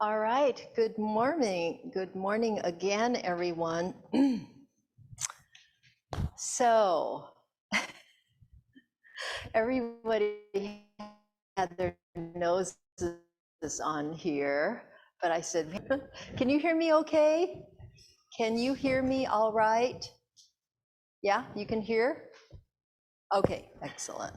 All right, good morning. Good morning again, everyone. So, everybody had their noses on here, but I said, can you hear me okay? Can you hear me all right? Yeah, you can hear? Okay, excellent.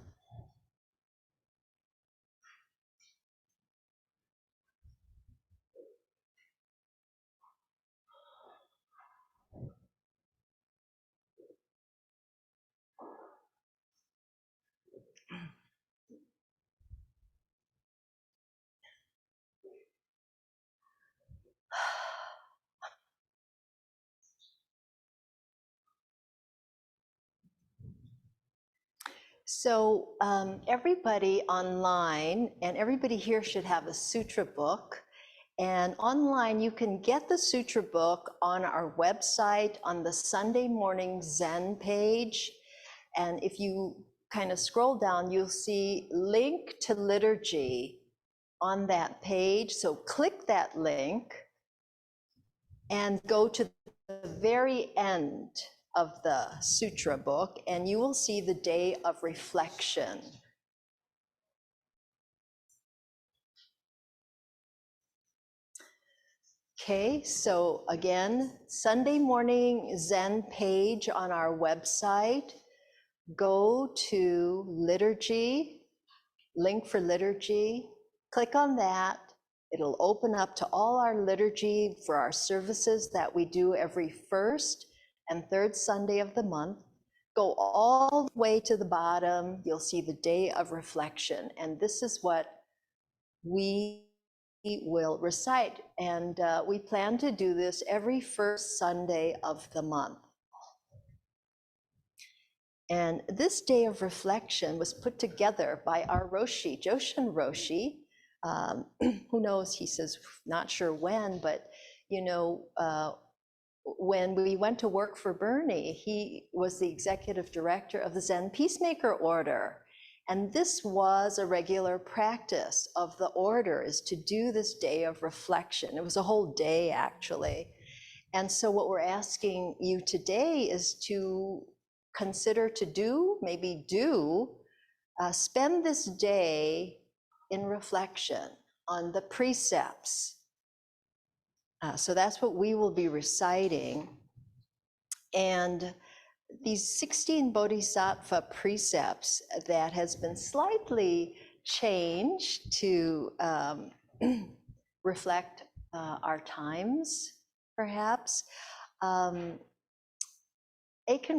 So everybody online and everybody here should have a sutra book. And online, you can get the sutra book on our website on the Sunday Morning Zen page. And if you kind of scroll down, you'll see link to liturgy on that page. So click that link and go to the very end of the sutra book, and you will see the day of reflection. Okay, so again, Sunday Morning Zen page on our website. Go to liturgy, link for liturgy, click on that. It'll open up to all our liturgy for our services that we do every first and third Sunday of the month. Go all the way to the bottom, you'll see the day of reflection. And this is what we will recite. And we plan to do this every first Sunday of the month. And this day of reflection was put together by our Roshi, Joshin Roshi. Who knows, he says, not sure when, but when we went to work for Bernie, he was the executive director of the Zen Peacemaker Order. And this was a regular practice of the order, is to do this day of reflection. It was a whole day, actually. And so what we're asking you today is to consider to do, spend this day in reflection on the precepts. So that's what we will be reciting. And these 16 Bodhisattva precepts that has been slightly changed to reflect our times, perhaps. Aiken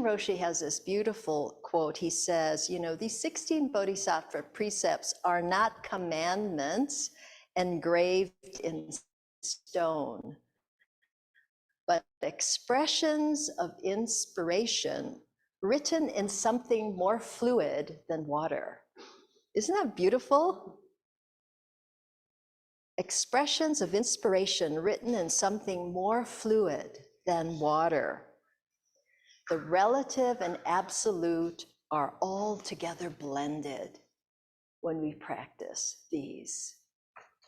Roshi has this beautiful quote. He says, these 16 Bodhisattva precepts are not commandments engraved in stone, but expressions of inspiration written in something more fluid than water. Isn't that beautiful? Expressions of inspiration written in something more fluid than water. The relative and absolute are all together blended when we practice these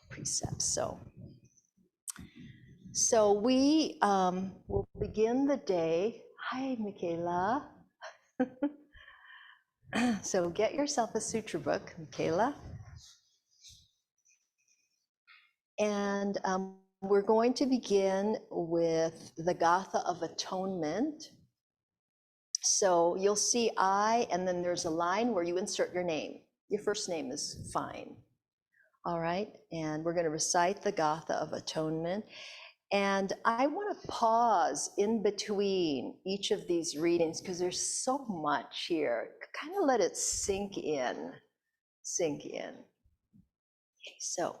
precepts. So we will begin the day. Hi, Michaela. So get yourself a sutra book, Michaela. And we're going to begin with the Gatha of Atonement. So you'll see I, and then there's a line where you insert your name. Your first name is fine. All right, and we're going to recite the Gatha of Atonement. And I want to pause in between each of these readings because there's so much here. Kind of let it sink in, sink in. Okay, so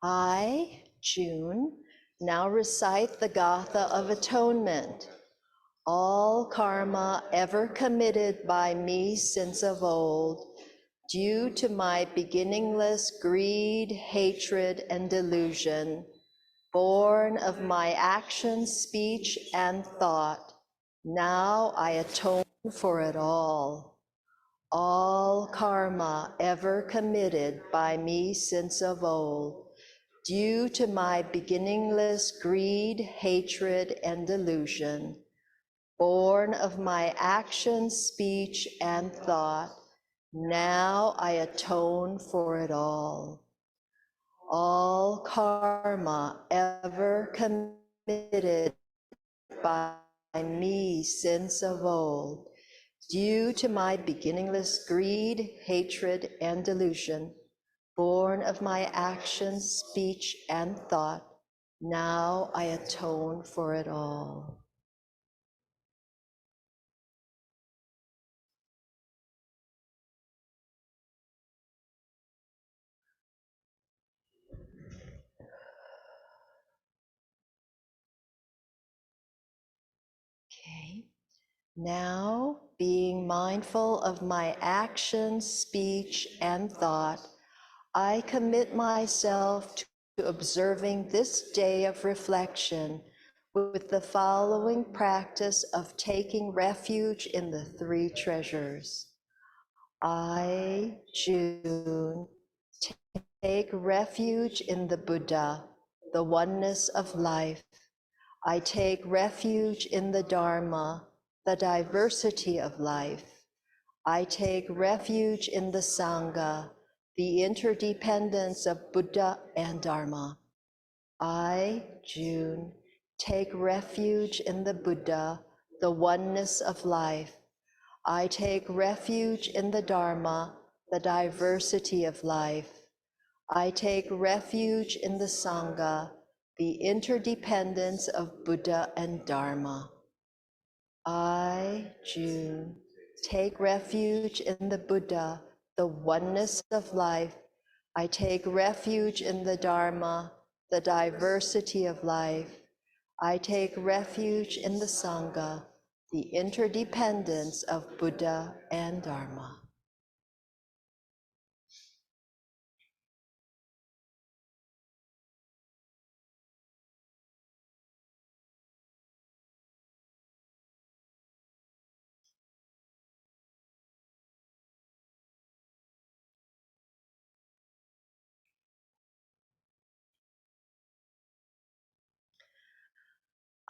I, June, now recite the Gatha of Atonement. All karma ever committed by me since of old, due to my beginningless greed, hatred, and delusion, born of my action, speech, and thought, now I atone for it all. All karma ever committed by me since of old, due to my beginningless greed, hatred, and delusion, born of my action, speech, and thought, now I atone for it all. All karma ever committed by me since of old, due to my beginningless greed, hatred, and delusion, born of my action, speech, and thought, now I atone for it all. Okay. Now, being mindful of my action, speech, and thought, I commit myself to observing this day of reflection with the following practice of taking refuge in the three treasures. I, June, take refuge in the Buddha, the oneness of life. I take refuge in the Dharma, the diversity of life. I take refuge in the Sangha, the interdependence of Buddha and Dharma. I, June, take refuge in the Buddha, the oneness of life. I take refuge in the Dharma, the diversity of life. I take refuge in the Sangha, the interdependence of Buddha and Dharma. I, June, take refuge in the Buddha, the oneness of life. I take refuge in the Dharma, the diversity of life. I take refuge in the Sangha, the interdependence of Buddha and Dharma.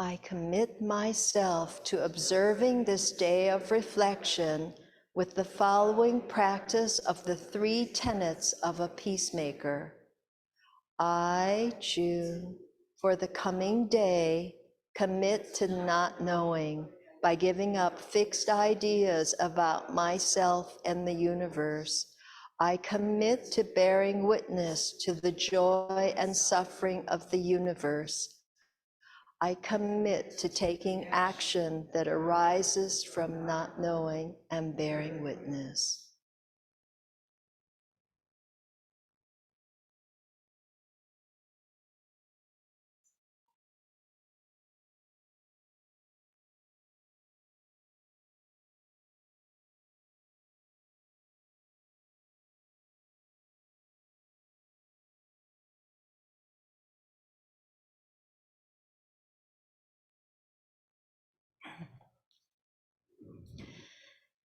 I commit myself to observing this day of reflection with the following practice of the three tenets of a peacemaker. I, June, for the coming day, commit to not knowing by giving up fixed ideas about myself and the universe. I commit to bearing witness to the joy and suffering of the universe. I commit to taking action that arises from not knowing and bearing witness.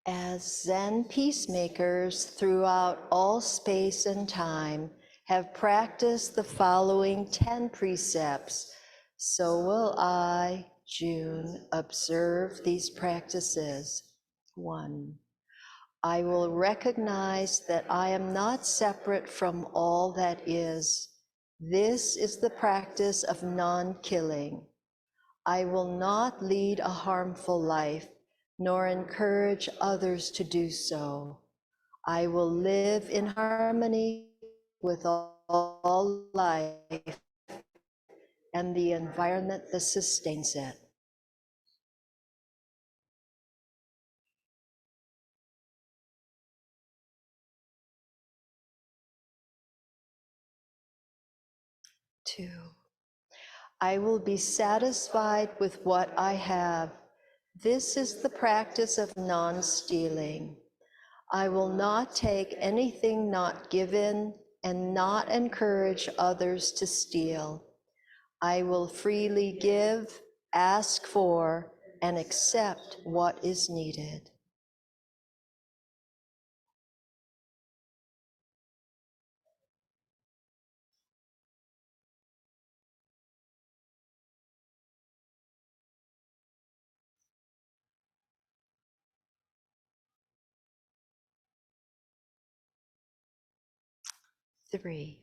As Zen peacemakers throughout all space and time have practiced the following 10 precepts, so will I, June, observe these practices. 1. I will recognize that I am not separate from all that is. This is the practice of non-killing. I will not lead a harmful life, nor encourage others to do so. I will live in harmony with all life and the environment that sustains it. 2. I will be satisfied with what I have. This is the practice of non-stealing. I will not take anything not given and not encourage others to steal. I will freely give, ask for, and accept what is needed. 3.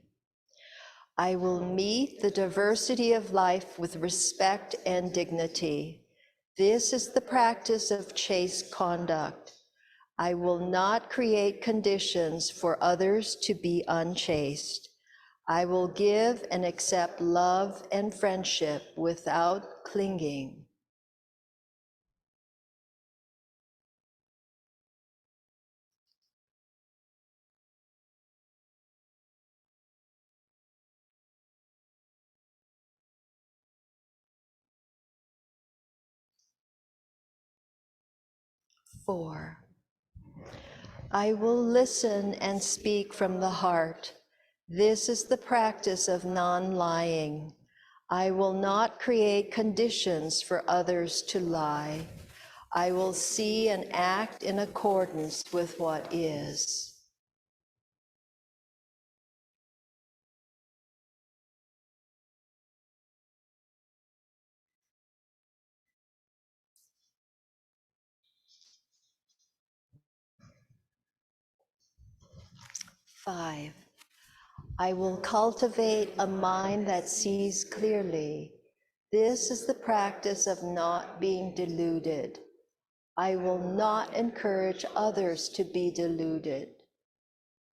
I will meet the diversity of life with respect and dignity. This is the practice of chaste conduct. I will not create conditions for others to be unchaste. I will give and accept love and friendship without clinging. Four, I will listen and speak from the heart. This is the practice of non-lying. I will not create conditions for others to lie. I will see and act in accordance with what is. Five, I will cultivate a mind that sees clearly. This is the practice of not being deluded. I will not encourage others to be deluded.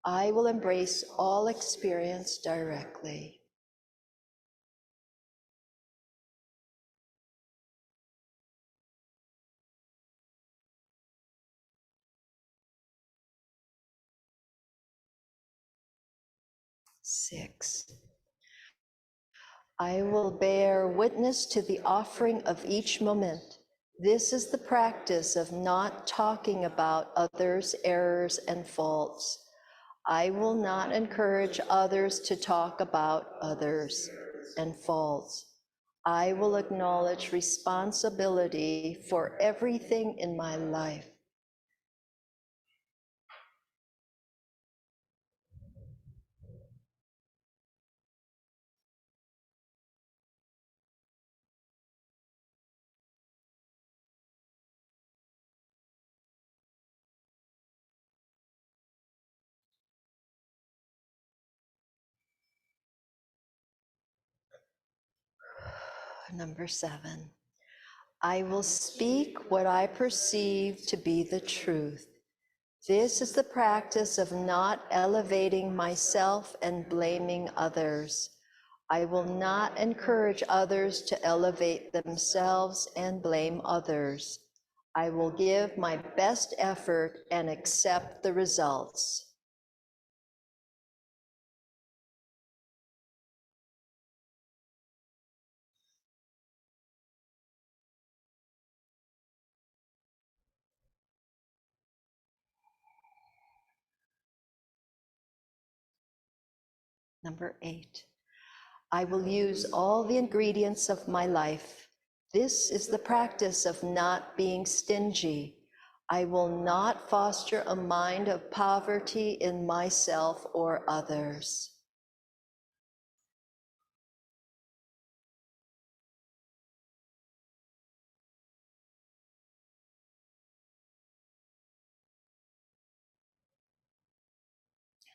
I will embrace all experience directly. Six, I will bear witness to the offering of each moment. This is the practice of not talking about others' errors and faults. I will not encourage others to talk about others and faults. I will acknowledge responsibility for everything in my life. Number 7, I will speak what I perceive to be the truth. This is the practice of not elevating myself and blaming others. I will not encourage others to elevate themselves and blame others. I will give my best effort and accept the results. Number 8, I will use all the ingredients of my life. This is the practice of not being stingy. I will not foster a mind of poverty in myself or others.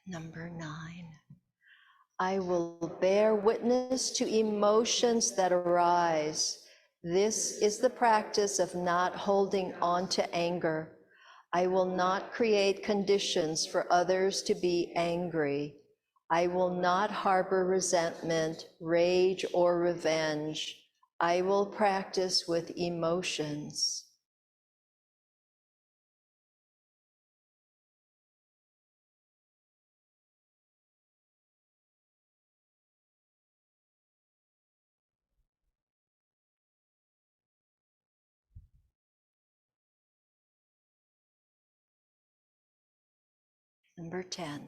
Number 9, I will bear witness to emotions that arise. This is the practice of not holding on to anger. I will not create conditions for others to be angry. I will not harbor resentment, rage, or revenge. I will practice with emotions. Number 10,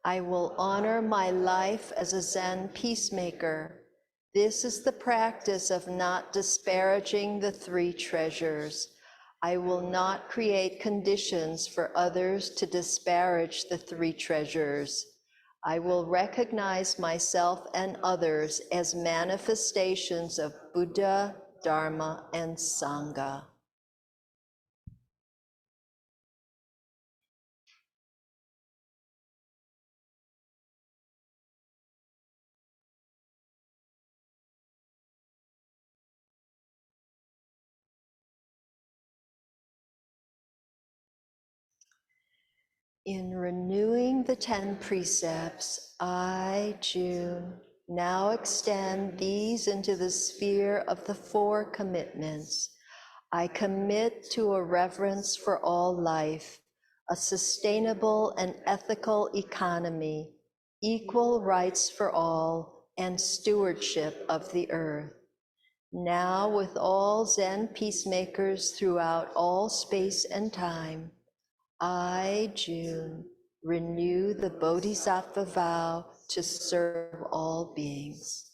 I will honor my life as a Zen peacemaker. This is the practice of not disparaging the 3 treasures. I will not create conditions for others to disparage the 3 treasures. I will recognize myself and others as manifestations of Buddha, Dharma, and Sangha. In renewing the 10 precepts, I, June, now extend these into the sphere of the 4 commitments. I commit to a reverence for all life, a sustainable and ethical economy, equal rights for all, and stewardship of the earth. Now, with all Zen peacemakers throughout all space and time, I, June, renew the Bodhisattva vow to serve all beings.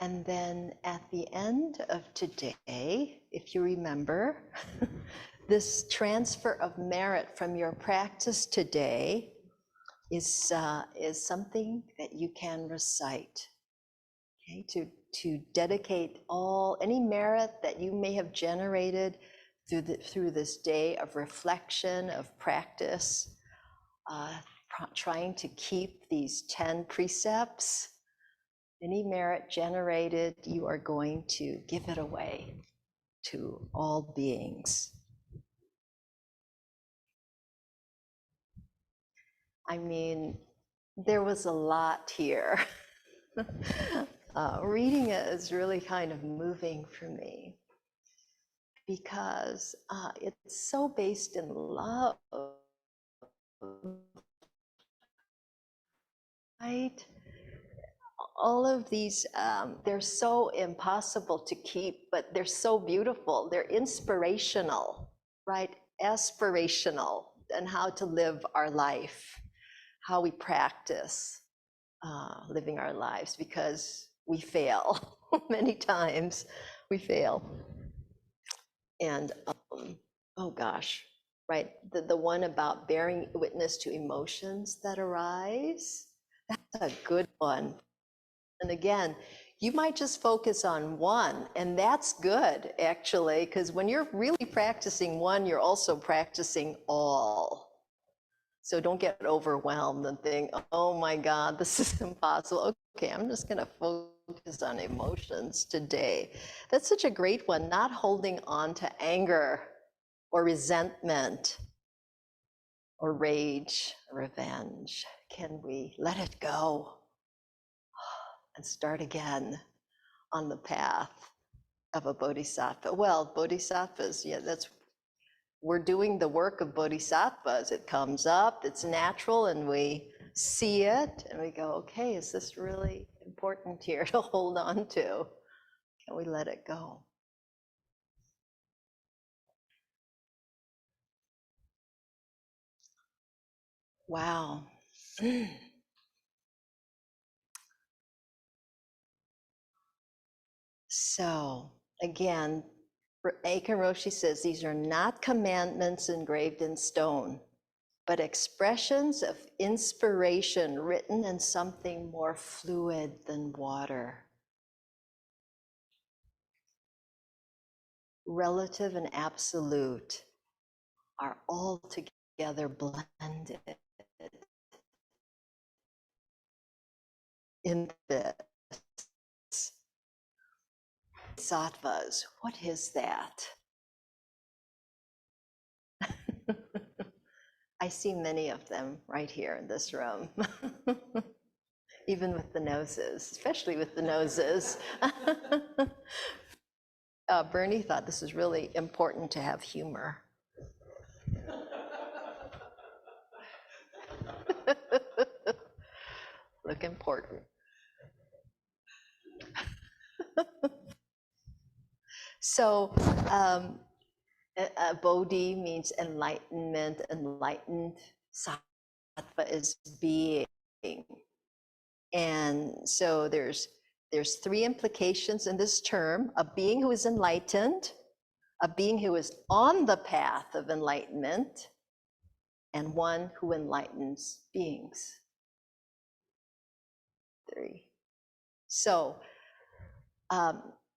And then at the end of today, if you remember, this transfer of merit from your practice today is something that you can recite, okay? To dedicate any merit that you may have generated through this day of reflection, of practice, trying to keep these 10 precepts. Any merit generated, you are going to give it away to all beings. I mean, there was a lot here. Reading it is really kind of moving for me because it's so based in love, right? All of these, they're so impossible to keep, but they're so beautiful. They're inspirational, right? Aspirational, and how to live our life, how we practice living our lives, because we fail. Many times we fail. And oh gosh, right? The one about bearing witness to emotions that arise, that's a good one. And again, you might just focus on one, and that's good, actually, because when you're really practicing one, you're also practicing all. So don't get overwhelmed and think, oh my God, this is impossible. Okay, I'm just going to focus on emotions today. That's such a great one, not holding on to anger or resentment or rage, revenge. Can we let it go and start again on the path of a bodhisattva? Well, bodhisattvas, yeah, we're doing the work of bodhisattvas. It comes up, it's natural, and we see it, and we go, okay, is this really important here to hold on to? Can we let it go? Wow. So again, Aiken Roshi says these are not commandments engraved in stone, but expressions of inspiration written in something more fluid than water. Relative and absolute are all together blended in this. Sattvas, what is that? I see many of them right here in this room. Even with the noses, especially with the noses. Bernie thought this was really important to have humor. Look important. So Bodhi means enlightenment, enlightened. Sattva is being. And so there's 3 implications in this term: a being who is enlightened, a being who is on the path of enlightenment, and one who enlightens beings. 3. So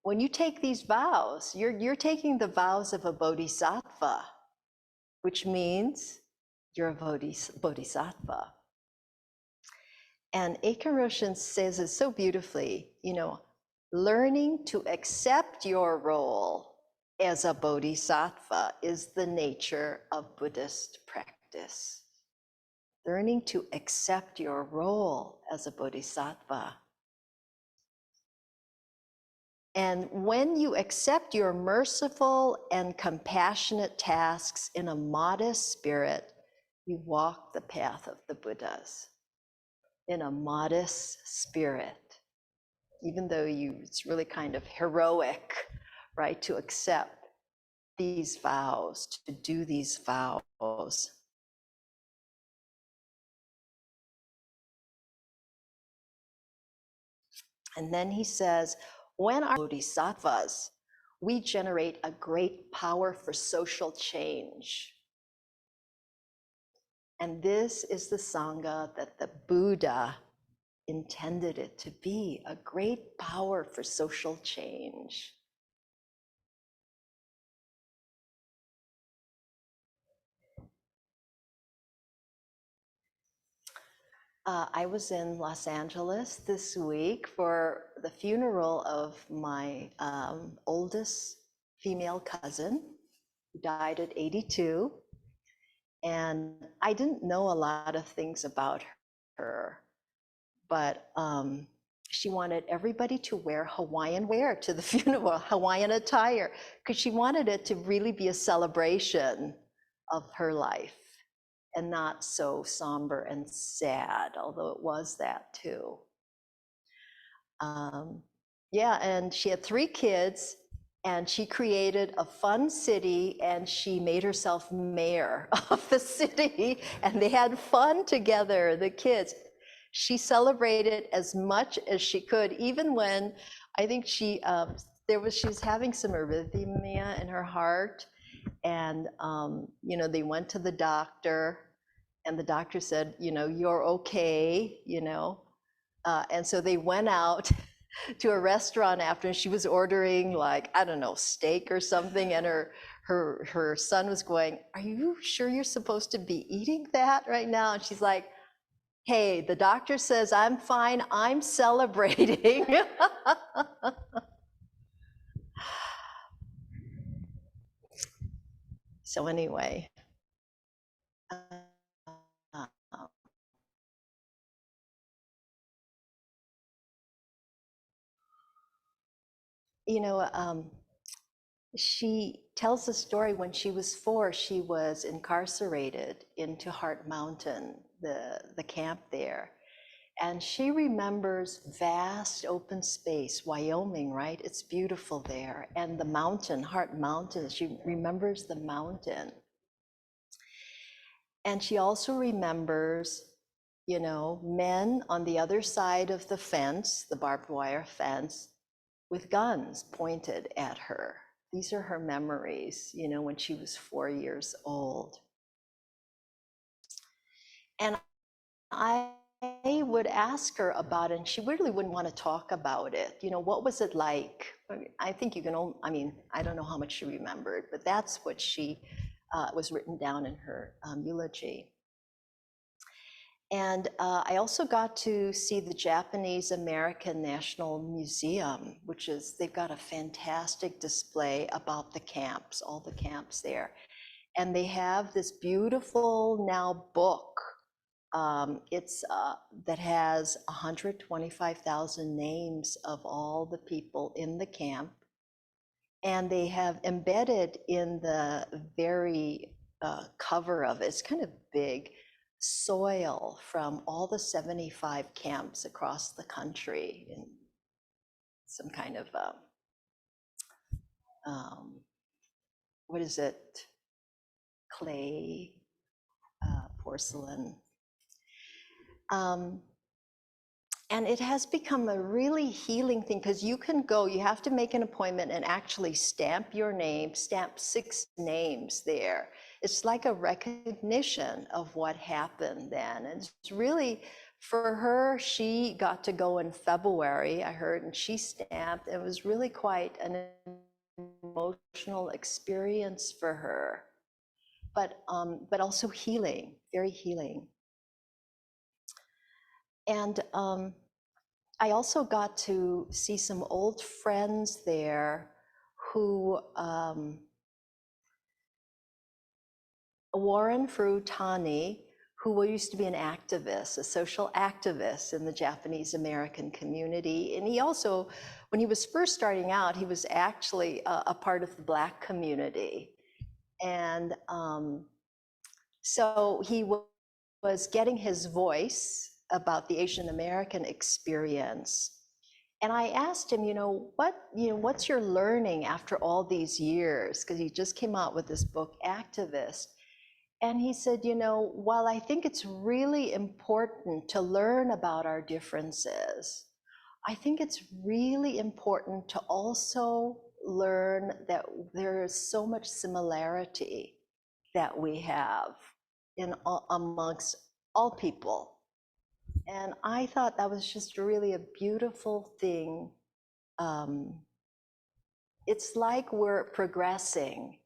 when you take these vows, you're taking the vows of a bodhisattva, which means you're a bodhisattva. And Eiken Roshin says it so beautifully, learning to accept your role as a bodhisattva is the nature of Buddhist practice. Learning to accept your role as a bodhisattva. And when you accept your merciful and compassionate tasks in a modest spirit, you walk the path of the Buddhas in a modest spirit. Even though it's really kind of heroic, right, to accept these vows, to do these vows. And then he says, when our bodhisattvas, we generate a great power for social change. And this is the Sangha that the Buddha intended it to be, a great power for social change. I was in Los Angeles this week for the funeral of my oldest female cousin, who died at 82. And I didn't know a lot of things about her, but she wanted everybody to wear Hawaiian wear to the funeral, Hawaiian attire, because she wanted it to really be a celebration of her life and not so somber and sad, although it was that too. Yeah, and she had 3 kids, and she created a fun city, and she made herself mayor of the city, and they had fun together, the kids. She celebrated as much as she could, even when I think she was having some arrhythmia in her heart, and they went to the doctor, and the doctor said, you're okay, and so they went out to a restaurant after, and she was ordering, like, I don't know, steak or something, and her son was going, are you sure you're supposed to be eating that right now? And she's like, hey, the doctor says I'm fine, I'm celebrating. So anyway, she tells the story when she was 4, she was incarcerated into Heart Mountain, the camp there. And she remembers vast open space, Wyoming, right? It's beautiful there. And the mountain, Heart Mountain, she remembers the mountain. And she also remembers, men on the other side of the fence, the barbed wire fence, with guns pointed at her. These are her memories, when she was 4 years old. And I would ask her about it, and she really wouldn't want to talk about it. What was it like? I think I don't know how much she remembered, but that's what she was written down in her eulogy. And I also got to see the Japanese American National Museum, they've got a fantastic display about the camps, all the camps there. And they have this beautiful now book. That has 125,000 names of all the people in the camp. And they have embedded in the very cover of it, it's kind of big, soil from all the 75 camps across the country in some kind of, what is it? Clay, porcelain. And it has become a really healing thing, because you can go, you have to make an appointment and actually stamp your name, stamp 6 names there. It's like a recognition of what happened then. And it's really For her, she got to go in February, I heard, and she stamped. It was really quite an emotional experience for her, but also healing, very healing. And I also got to see some old friends there who, Warren Furutani, who used to be an activist, a social activist in the Japanese American community. And he also, when he was first starting out, he was actually a part of the Black community. And so he was getting his voice about the Asian American experience. And I asked him, what's your learning after all these years? Because he just came out with this book, Activist. And he said, while I think it's really important to learn about our differences, I think it's really important to also learn that there is so much similarity that we have amongst all people. And I thought that was just really a beautiful thing. It's like we're progressing,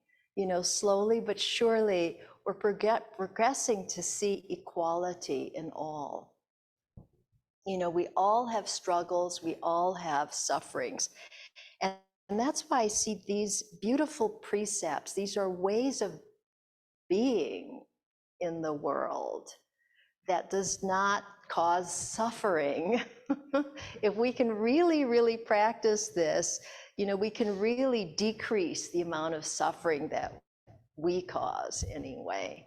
slowly but surely, we're progressing to see equality in all. We all have struggles, we all have sufferings. And that's why I see these beautiful precepts. These are ways of being in the world that does not cause suffering. If we can really, really practice this, we can really decrease the amount of suffering that we cause anyway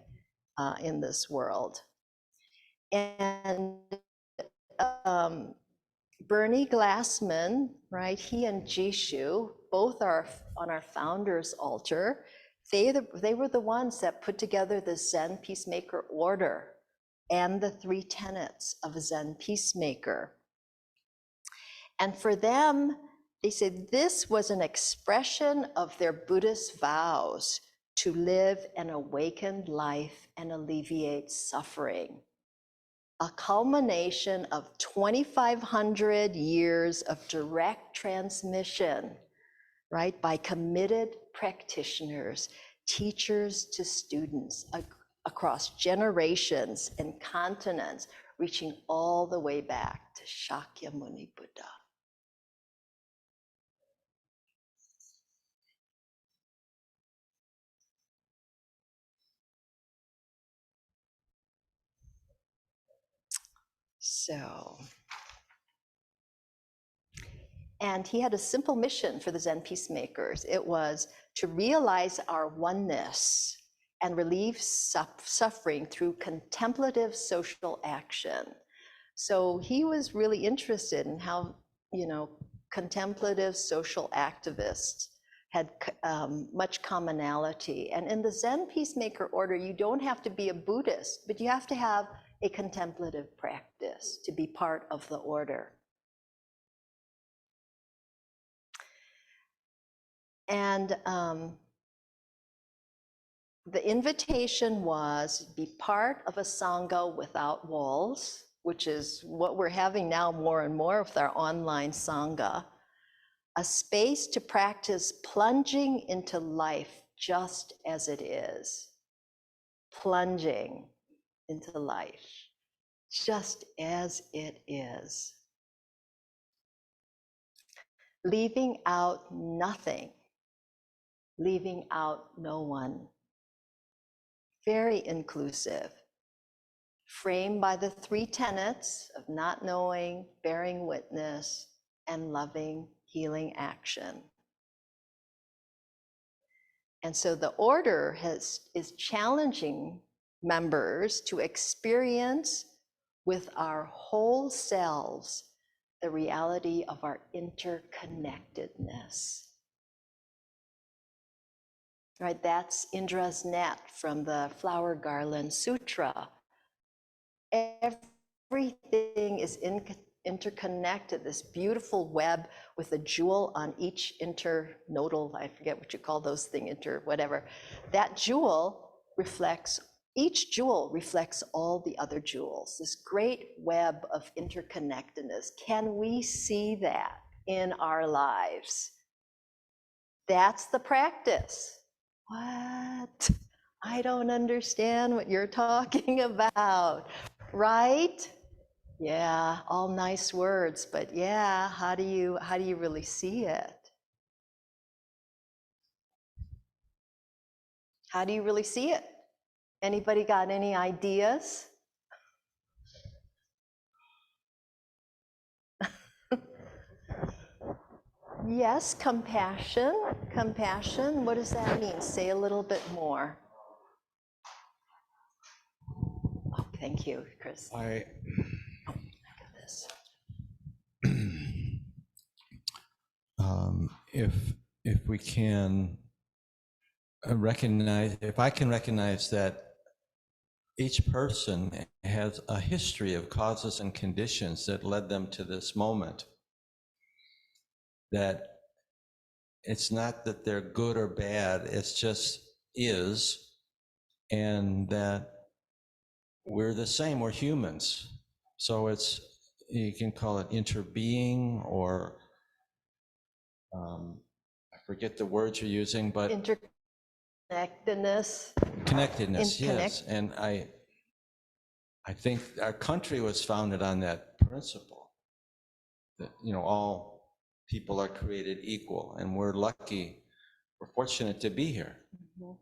in this world. And Bernie Glassman, right, he and Jishu, both are on our founders altar. They were the ones that put together the Zen Peacemaker Order and the 3 tenets of a Zen peacemaker. And for them, they said this was an expression of their Buddhist vows to live an awakened life and alleviate suffering. A culmination of 2,500 years of direct transmission, right, by committed practitioners, teachers to students across generations and continents, reaching all the way back to Shakyamuni Buddha. So, and he had a simple mission for the Zen peacemakers. It was to realize our oneness and relieve suffering through contemplative social action. So he was really interested in how, contemplative social activists had much commonality. And in the Zen Peacemaker Order, you don't have to be a Buddhist, but you have to have a contemplative practice to be part of the order. And the invitation was be part of a Sangha without walls, which is what we're having now more and more with our online Sangha, a space to practice plunging into life just as it is. Plunging into life just as it is. Leaving out nothing, leaving out no one. Very inclusive. Framed by the 3 tenets of not knowing, bearing witness, and loving healing action. And so the order is challenging members to experience with our whole selves the reality of our interconnectedness. Right, that's Indra's net from the Flower Garland Sutra. Everything is interconnected, this beautiful web with a jewel on each internodal, I forget what you call those things, whatever. That jewel reflects each jewel reflects all the other jewels, this great web of interconnectedness. Can we see that in our lives? That's the practice. What? I don't understand what you're talking about, right? Yeah, all nice words, but yeah, how do you really see it? How do you really see it? Anybody got any ideas? Yes, compassion. Compassion, what does that mean? Say a little bit more. Oh, thank you, Chris. Oh, look at this. If we can recognize, if I can recognize that each person has a history of causes and conditions that led them to this moment, that it's not that they're good or bad, it's just is, and that we're the same, we're humans. So it's, you can call it interbeing, or I forget the words you're using, but Interconnectedness. Connectedness, yes. And I think our country was founded on that principle, that, you know, all people are created equal, and we're lucky, we're fortunate to be here. Mm-hmm.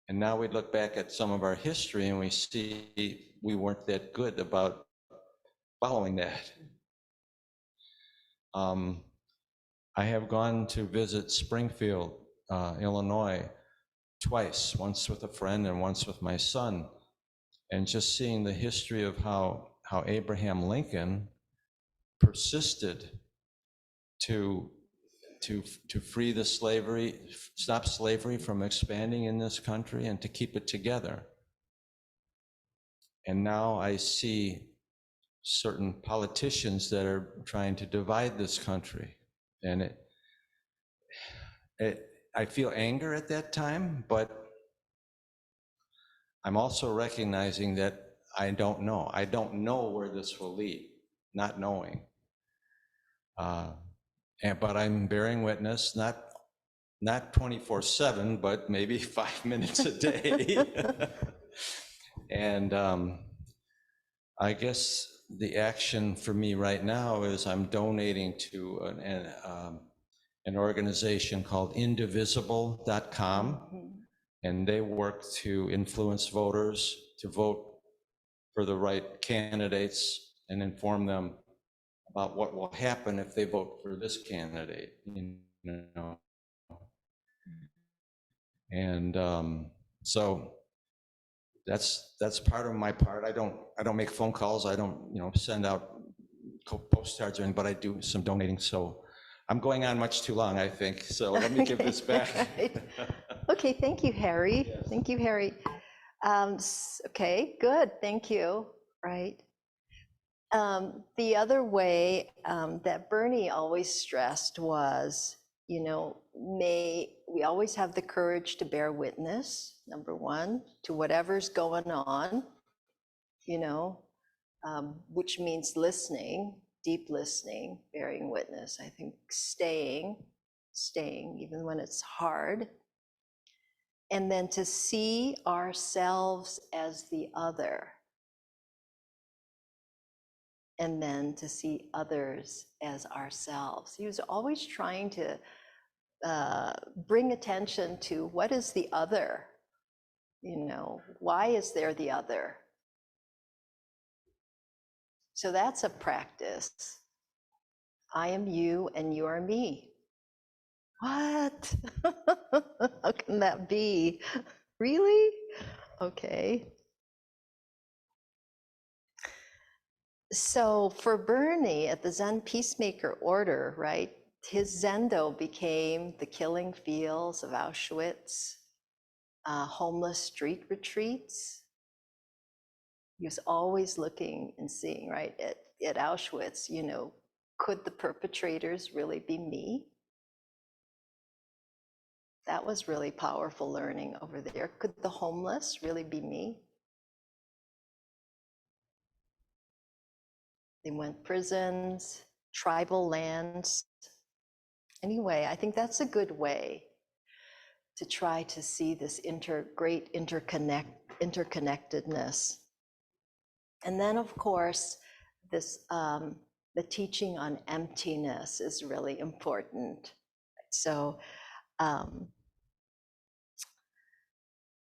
And now we look back at some of our history and we see we weren't that good about following that. I have gone to visit Springfield, Illinois, twice, once with a friend and once with my son, and just seeing the history of how Abraham Lincoln persisted to free the slavery, stop slavery from expanding in this country, and to keep it together. And now I see certain politicians that are trying to divide this country, and I feel anger at that time, but I'm also recognizing that I don't know. I don't know where this will lead, not knowing. But I'm bearing witness, not 24/7, but maybe 5 minutes a day. And I guess the action for me right now is I'm donating to an organization called indivisible.com. Mm-hmm. And they work to influence voters to vote for the right candidates and inform them about what will happen if they vote for this candidate, you know. And so that's part of my part. I don't make phone calls. I don't, you know, send out postcards or anything, but I do some donating. So I'm going on much too long, I think. So let me give this back. Okay, thank you, Harry. Yes. Thank you, Harry. Okay, good, thank you. Right. The other way that Bernie always stressed was, you know, we always have the courage to bear witness, number one, to whatever's going on, you know, which means listening, deep listening, bearing witness. I think staying even when it's hard. And then to see ourselves as the other. And then to see others as ourselves. He was always trying to bring attention to what is the other, you know, why is there the other? So that's a practice. I am you and you are me. What? How can that be? Really? Okay. So for Bernie at the Zen Peacemaker Order, right, his Zendo became the killing fields of Auschwitz, homeless street retreats. He was always looking and seeing, right, at Auschwitz, you know, could the perpetrators really be me? That was really powerful learning over there. Could the homeless really be me? They went prisons, tribal lands. Anyway, I think that's a good way to try to see this great interconnectedness. And then, of course, this the teaching on emptiness is really important. So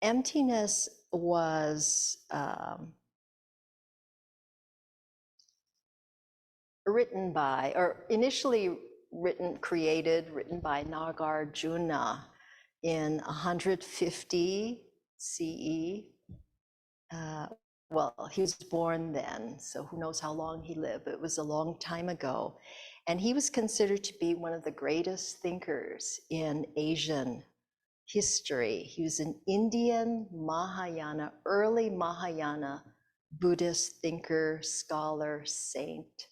emptiness was written by, or initially written by Nagarjuna in 150 CE. Well, he was born then, so who knows how long he lived. It was a long time ago. And he was considered to be one of the greatest thinkers in Asian history. He was an Indian Mahayana, early Mahayana Buddhist thinker, scholar, saint.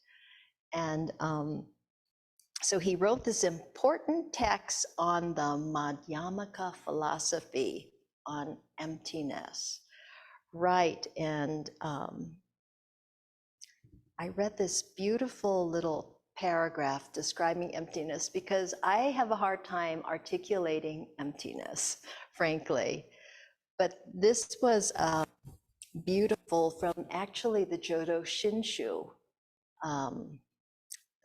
And so he wrote this important text on the Madhyamaka philosophy on emptiness. Right, and I read this beautiful little paragraph describing emptiness because I have a hard time articulating emptiness, frankly. But this was beautiful from actually the Jodo Shinshu.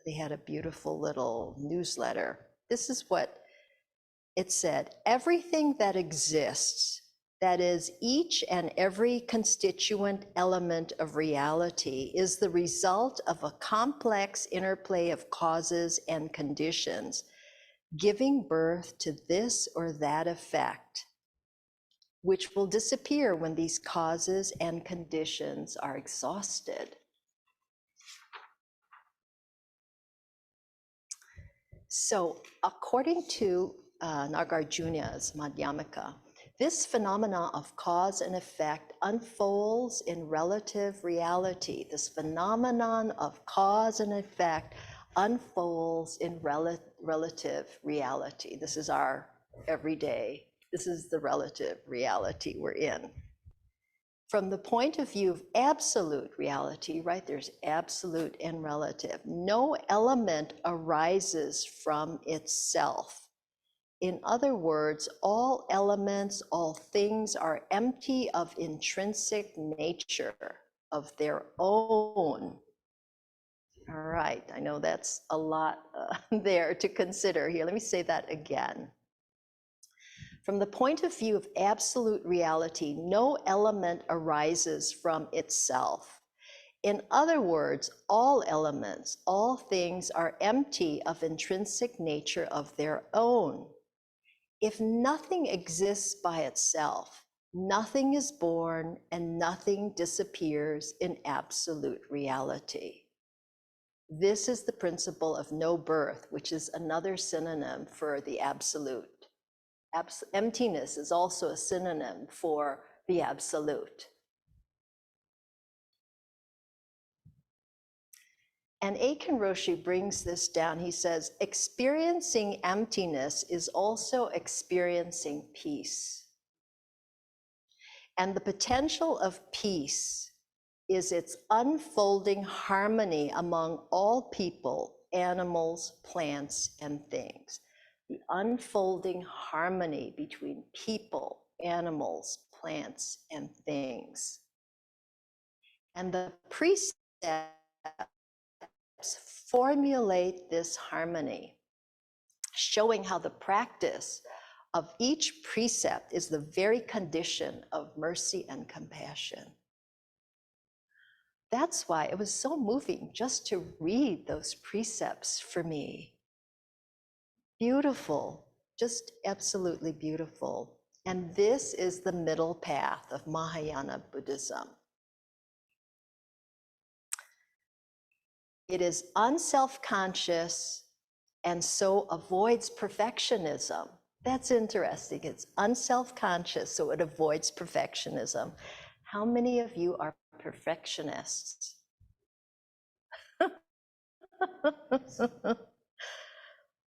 They had a beautiful little newsletter. This is what it said: everything that exists, that is, each and every constituent element of reality, is the result of a complex interplay of causes and conditions, giving birth to this or that effect, which will disappear when these causes and conditions are exhausted. So, according to Nagarjuna's Madhyamaka, this phenomena of cause and effect unfolds in relative reality. This phenomenon of cause and effect unfolds in relative reality. This is our everyday, this is the relative reality we're in. From the point of view of absolute reality, right, there's absolute and relative. No element arises from itself. In other words, all elements, all things are empty of intrinsic nature of their own. All right, I know that's a lot there to consider here. Let me say that again. From the point of view of absolute reality, no element arises from itself. In other words, all elements, all things are empty of intrinsic nature of their own. If nothing exists by itself, nothing is born and nothing disappears in absolute reality. This is the principle of no birth, which is another synonym for the absolute. Emptiness is also a synonym for the absolute. And Aiken Roshi brings this down. He says, experiencing emptiness is also experiencing peace. And the potential of peace is its unfolding harmony among all people, animals, plants, and things. The unfolding harmony between people, animals, plants, and things. And the precepts formulate this harmony, showing how the practice of each precept is the very condition of mercy and compassion. That's why it was so moving just to read those precepts for me. Beautiful, just absolutely beautiful. And this is the middle path of Mahayana Buddhism. It is unself-conscious and so avoids perfectionism. That's interesting. It's unself-conscious, so it avoids perfectionism. How many of you are perfectionists?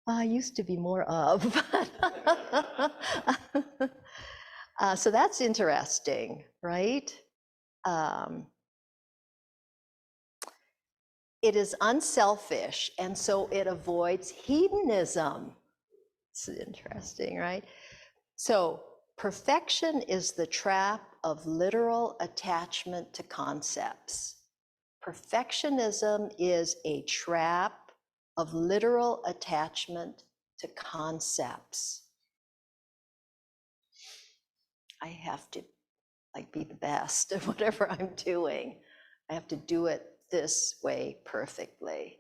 Used to be more of. So that's interesting, right? It is unselfish, and so it avoids hedonism. It's interesting, right? So perfection is the trap of literal attachment to concepts. Perfectionism is a trap of literal attachment to concepts. I have to be the best at whatever I'm doing. I have to do it this way perfectly.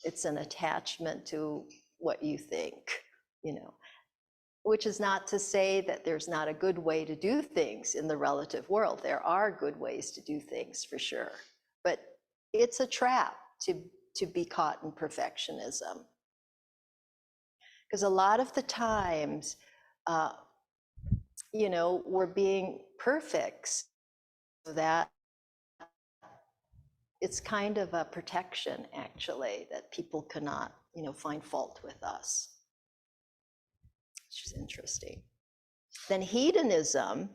It's an attachment to what you think, which is not to say that there's not a good way to do things in the relative world. There are good ways to do things for sure, but it's a trap to be caught in perfectionism. Because a lot of the times, we're being perfect so that it's kind of a protection, actually, that people cannot, find fault with us, which is interesting. Then hedonism,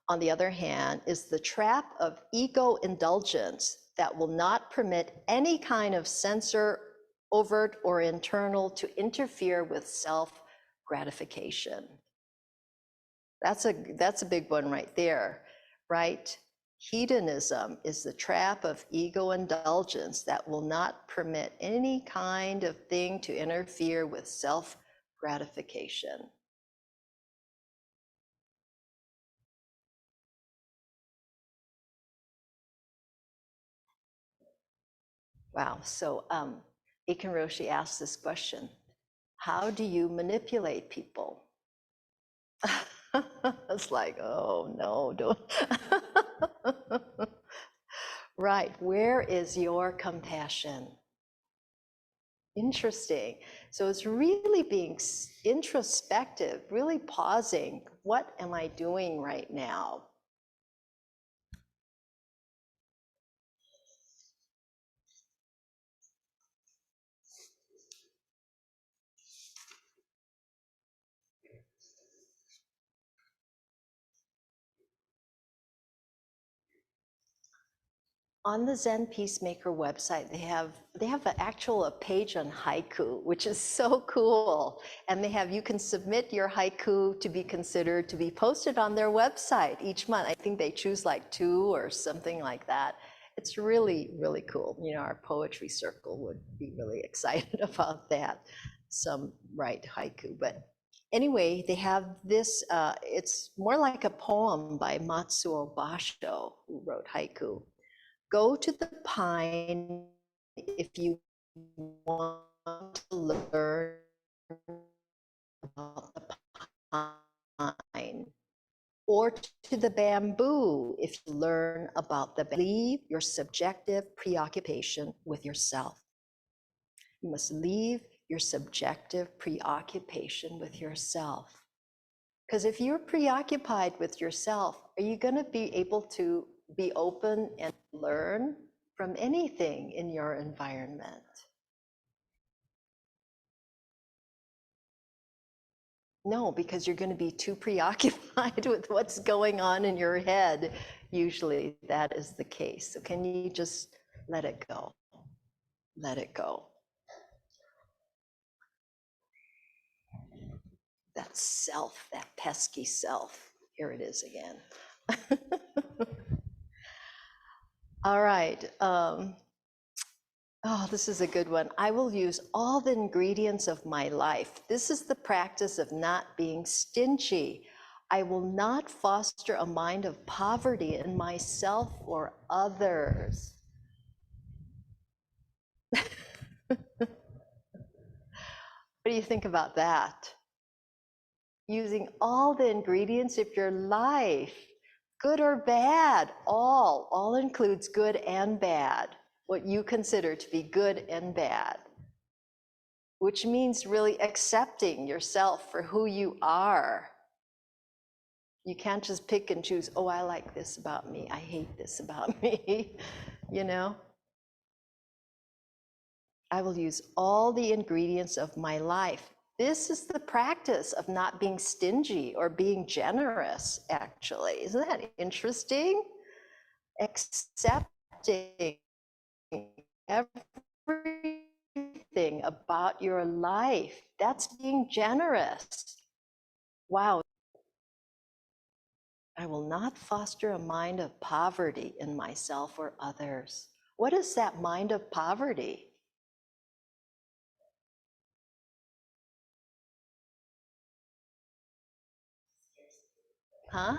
on the other hand, is the trap of ego indulgence that will not permit any kind of censor, overt or internal, to interfere with self-gratification. That's a big one right there, right? Hedonism is the trap of ego indulgence that will not permit any kind of thing to interfere with self-gratification. Wow, so Aiken Roshi asked this question: how do you manipulate people? It's like, oh no, don't. Right, where is your compassion? Interesting. So it's really being introspective, really pausing. What am I doing right now? On the Zen Peacemaker website, they have a page on haiku, which is so cool. And you can submit your haiku to be considered to be posted on their website each month. I think they choose like 2 or something like that. It's really, really cool. Our poetry circle would be really excited about that. Some write haiku, but anyway, they have this, it's more like a poem by Matsuo Basho, who wrote haiku. Go to the pine if you want to learn about the pine, or to the bamboo if you learn about the bamboo. Leave your subjective preoccupation with yourself. You must leave your subjective preoccupation with yourself. Because if you're preoccupied with yourself, are you going to be able to be open and learn from anything in your environment? No, because you're going to be too preoccupied with what's going on in your head. Usually that is the case. So can you just let it go? Let it go. That self, that pesky self. Here it is again. All right. Oh, this is a good one. I will use all the ingredients of my life. This is the practice of not being stingy. I will not foster a mind of poverty in myself or others. What do you think about that? Using all the ingredients of your life, good or bad, all includes good and bad, what you consider to be good and bad, which means really accepting yourself for who you are. You can't just pick and choose, oh, I like this about me, I hate this about me, I will use all the ingredients of my life. This is the practice of not being stingy or being generous, actually. Isn't that interesting? Accepting everything about your life. That's being generous. Wow. I will not foster a mind of poverty in myself or others. What is that mind of poverty? Huh?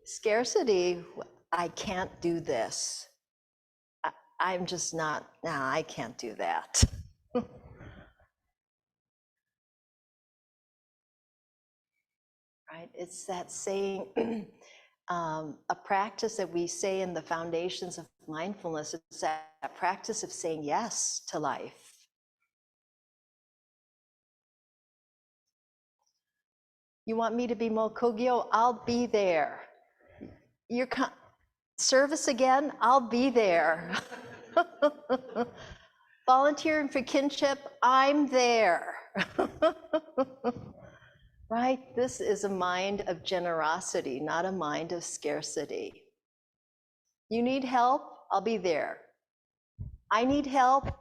Scarcity. I can't do this. I'm just not, nah, I can't do that. Right? It's that saying, a practice that we say in the foundations of mindfulness. It's that practice of saying yes to life. You want me to be Mokugyo? I'll be there. Your service again? I'll be there. Volunteering for kinship? I'm there. Right? This is a mind of generosity, not a mind of scarcity. You need help? I'll be there. I need help?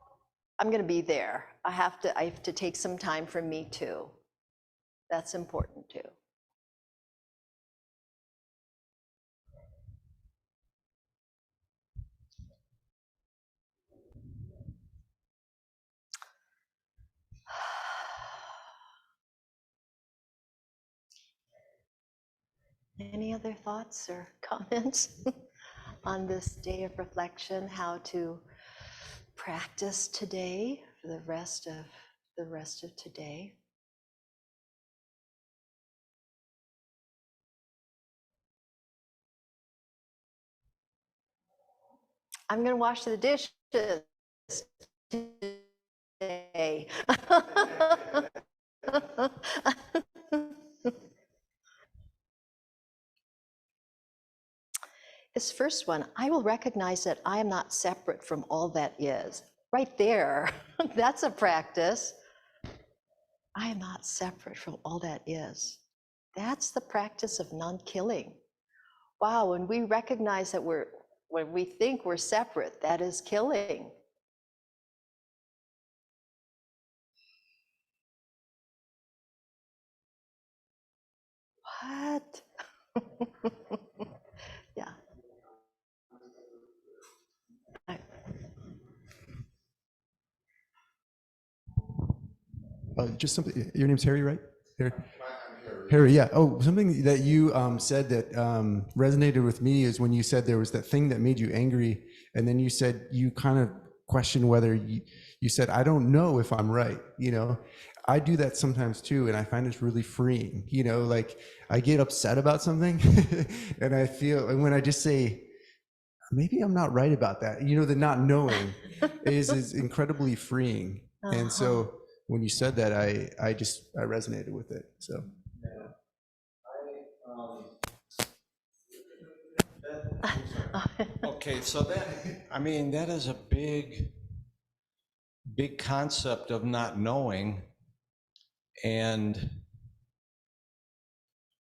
I'm going to be there. I have to take some time for me too. That's important too. Any other thoughts or comments on this day of reflection, how to practice today for the rest of today? I'm going to wash the dishes today. This first one, I will recognize that I am not separate from all that is. Right there, that's a practice. I am not separate from all that is. That's the practice of non-killing. Wow, when we recognize that when we think we're separate, that is killing. What? Yeah. Just something. Your name's Harry, right? Harry. Harry, yeah. Oh, something that you said that resonated with me is when you said there was that thing that made you angry, and then you said you kind of questioned whether you said, I don't know if I'm right. I do that sometimes too, and I find it's really freeing. Like I get upset about something, and and when I just say, maybe I'm not right about that, the not knowing is incredibly freeing. And so when you said that, I resonated with it. So. Okay, so that is a big concept of not knowing,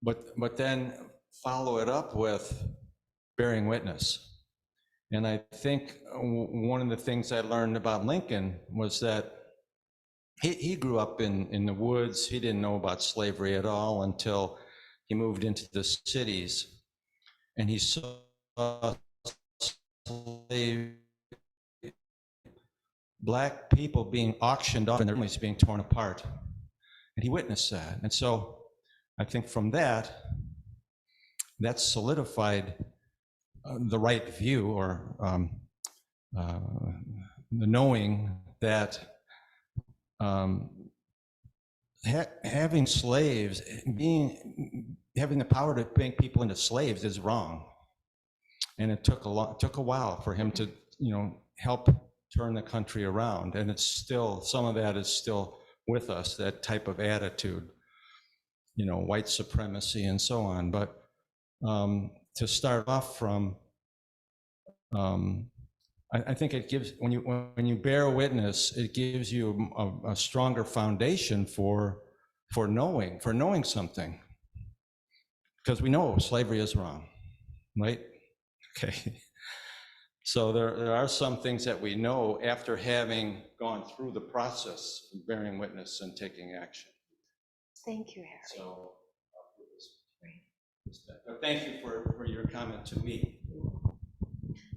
but then follow it up with bearing witness. And I think one of the things I learned about Lincoln was that he grew up in the woods. He didn't know about slavery at all until he moved into the cities, and he saw Black people being auctioned off and their families being torn apart. And he witnessed that. And so I think from that solidified the right view, or the knowing that having slaves, having the power to make people into slaves is wrong. And it took a while for him to, help turn the country around. And it's still, some of that is still with us, that type of attitude, white supremacy and so on. But to start off from I think it gives, when you bear witness, it gives you a stronger foundation for knowing something. Because we know slavery is wrong, right? Okay. So there are some things that we know after having gone through the process of bearing witness and taking action. Thank you, Harry. So, but thank you for your comment to me.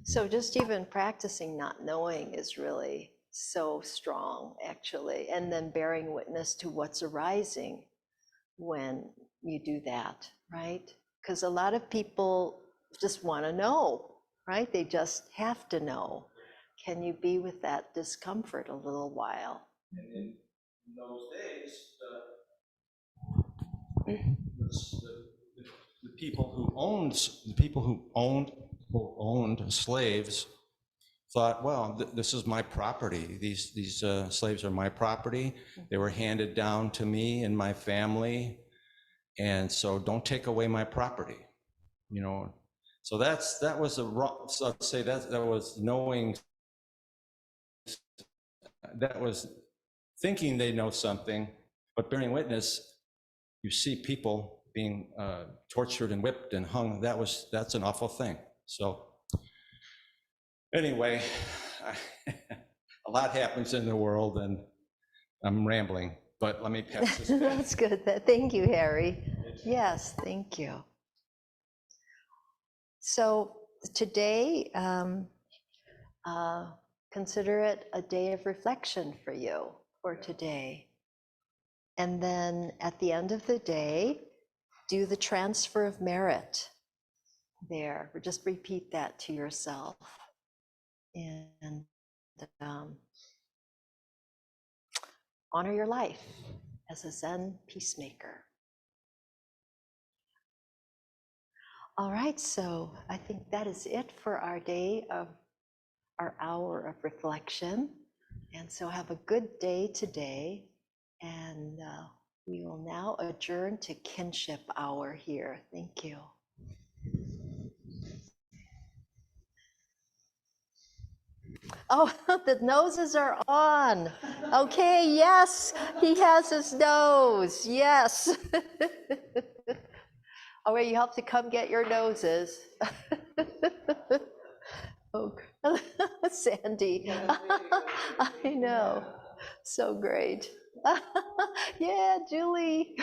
So just even practicing not knowing is really so strong, actually, and then bearing witness to what's arising when you do that, right? Because a lot of people just want to know, right? They just have to know. Can you be with that discomfort a little while? And in those days, the people who owned slaves thought, well, this is my property. These slaves are my property. They were handed down to me and my family, and so don't take away my property. You know, so that was a wrong. So I'd say that was knowing. That was thinking they know something, but bearing witness. You see people being tortured and whipped and hung. That's an awful thing. So anyway, a lot happens in the world, and I'm rambling, but let me pass this back. That's good. Thank you, Harry. Yes, thank you. So today, consider it a day of reflection for you for today. And then at the end of the day, do the transfer of merit there. Or just repeat that to yourself. And honor your life as a Zen peacemaker. All right, so I think that is it for our day of our hour of reflection. And so have a good day today. And we will now adjourn to kinship hour here. Thank you. Oh, the noses are on. Okay, yes, he has his nose. Yes. All right, you have to come get your noses. Oh, Sandy. I know. So great. Yeah, Julie.